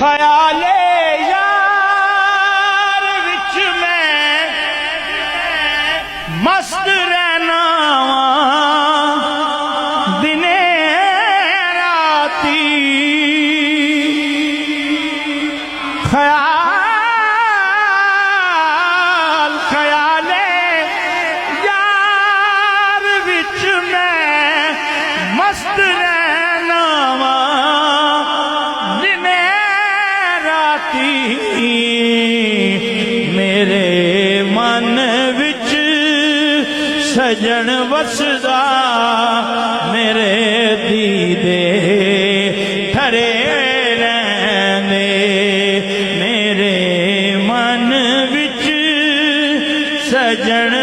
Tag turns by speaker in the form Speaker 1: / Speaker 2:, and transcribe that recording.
Speaker 1: ख्याले यार विच मैं मस्त रहना दिने राती ख्याले यार विच मैं मस्त रहना दिने राती मेरे मन विच सजन वसदा मेरे दीदे ठरे रहंदे मेरे मन विच सजन